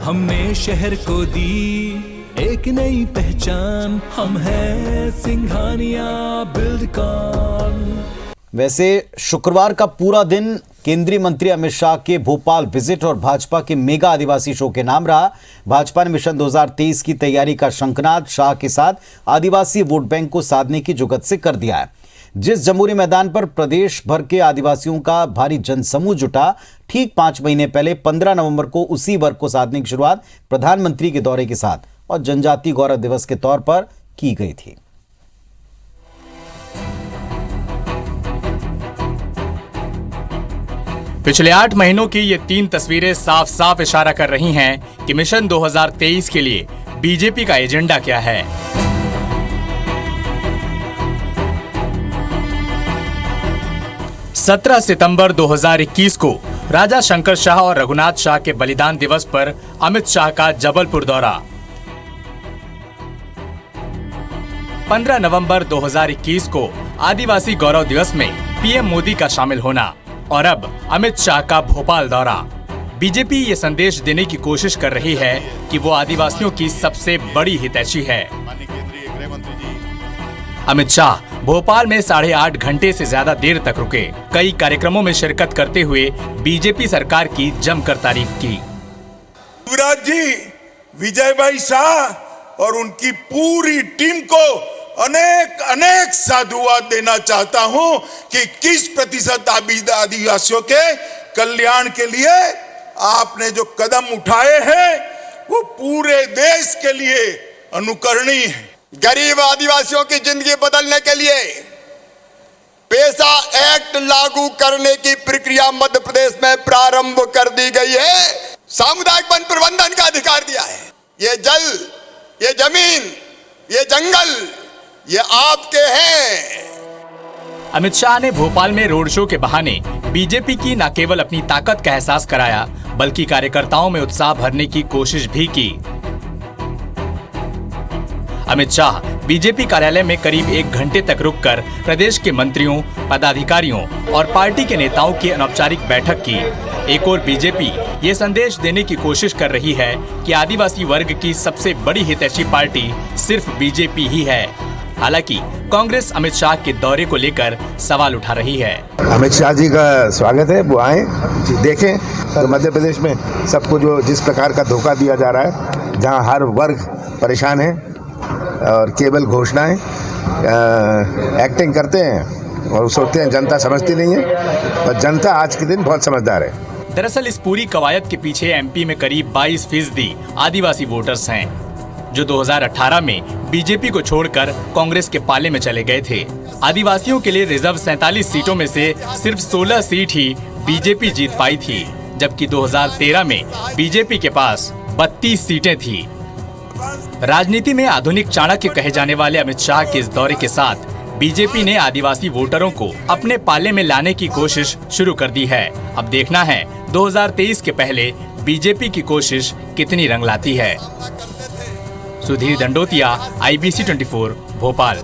हमने शहर को दी एक नई पहचान, हम हैं सिंघानिया बिल्डकॉन। वैसे शुक्रवार का पूरा दिन केंद्रीय मंत्री अमित शाह के भोपाल विजिट और भाजपा के मेगा आदिवासी शो के नाम रहा। भाजपा ने मिशन 2023 की तैयारी का शंखनाद शाह के साथ आदिवासी वोट बैंक को साधने की जुगत से कर दिया है। जिस जमूरी मैदान पर प्रदेश भर के आदिवासियों का भारी जनसमूह जुटा, ठीक 5 महीने पहले 15 नवंबर को उसी वर्ग को साधने की शुरुआत प्रधानमंत्री के दौरे के साथ और जनजाति गौरव दिवस के तौर पर की गई थी। पिछले 8 महीनों की ये 3 तस्वीरें साफ साफ इशारा कर रही हैं कि मिशन 2023 के लिए बीजेपी का एजेंडा क्या है। सत्रह सितंबर 2021 को राजा शंकर शाह और रघुनाथ शाह के बलिदान दिवस पर अमित शाह का जबलपुर दौरा। 15 नवंबर 2021 को आदिवासी गौरव दिवस में पीएम मोदी का शामिल होना और अब अमित शाह का भोपाल दौरा। बीजेपी ये संदेश देने की कोशिश कर रही है कि वो आदिवासियों की सबसे बड़ी हितैषी है। अमित शाह भोपाल में 8.5 घंटे से ज्यादा देर तक रुके। कई कार्यक्रमों में शिरकत करते हुए बीजेपी सरकार की जमकर तारीफ की। युवराज जी, विजय भाई शाह और उनकी पूरी टीम को अनेक अनेक साधुवाद देना चाहता हूं कि किस प्रतिशत आदिवासियों के कल्याण के लिए आपने जो कदम उठाए हैं वो पूरे देश के लिए अनुकरणीय है। गरीब आदिवासियों की जिंदगी बदलने के लिए पेशा एक्ट लागू करने की प्रक्रिया मध्य प्रदेश में प्रारंभ कर दी गई है। सामुदायिक वन प्रबंधन का अधिकार दिया है। ये जल, ये जमीन, ये जंगल, ये आपके हैं। अमित शाह ने भोपाल में रोड शो के बहाने बीजेपी की न केवल अपनी ताकत का एहसास कराया, बल्कि कार्यकर्ताओं में उत्साह भरने की कोशिश भी की। अमित शाह बीजेपी कार्यालय में करीब 1 घंटे तक रुककर प्रदेश के मंत्रियों, पदाधिकारियों और पार्टी के नेताओं की अनौपचारिक बैठक की। एक और बीजेपी ये संदेश देने की कोशिश कर रही है कि आदिवासी वर्ग की सबसे बड़ी हितैषी पार्टी सिर्फ बीजेपी ही है। हालांकि कांग्रेस अमित शाह के दौरे को लेकर सवाल उठा रही है। अमित शाह जी का स्वागत है, वो आए देखें तो मध्य प्रदेश में सबको जो जिस प्रकार का धोखा दिया जा रहा है, जहां हर वर्ग परेशान है और केवल घोषणाएं एक्टिंग करते हैं और सोचते हैं जनता समझती नहीं है, और जनता आज के दिन बहुत समझदार है। दरअसल इस पूरी कवायद के पीछे एमपी में करीब 22% आदिवासी वोटर्स हैं, जो 2018 में बीजेपी को छोड़कर कांग्रेस के पाले में चले गए थे। आदिवासियों के लिए रिजर्व 47 सीटों में से सिर्फ 16 सीट ही बीजेपी जीत पाई थी, जबकि 2013 में बीजेपी के पास 32 सीटें थी। राजनीति में आधुनिक चाणक्य कहे जाने वाले अमित शाह के इस दौरे के साथ बीजेपी ने आदिवासी वोटरों को अपने पाले में लाने की कोशिश शुरू कर दी है। अब देखना है 2023 के पहले बीजेपी की कोशिश कितनी रंग लाती है। सुधीर दंडोतिया, IBC 24, भोपाल।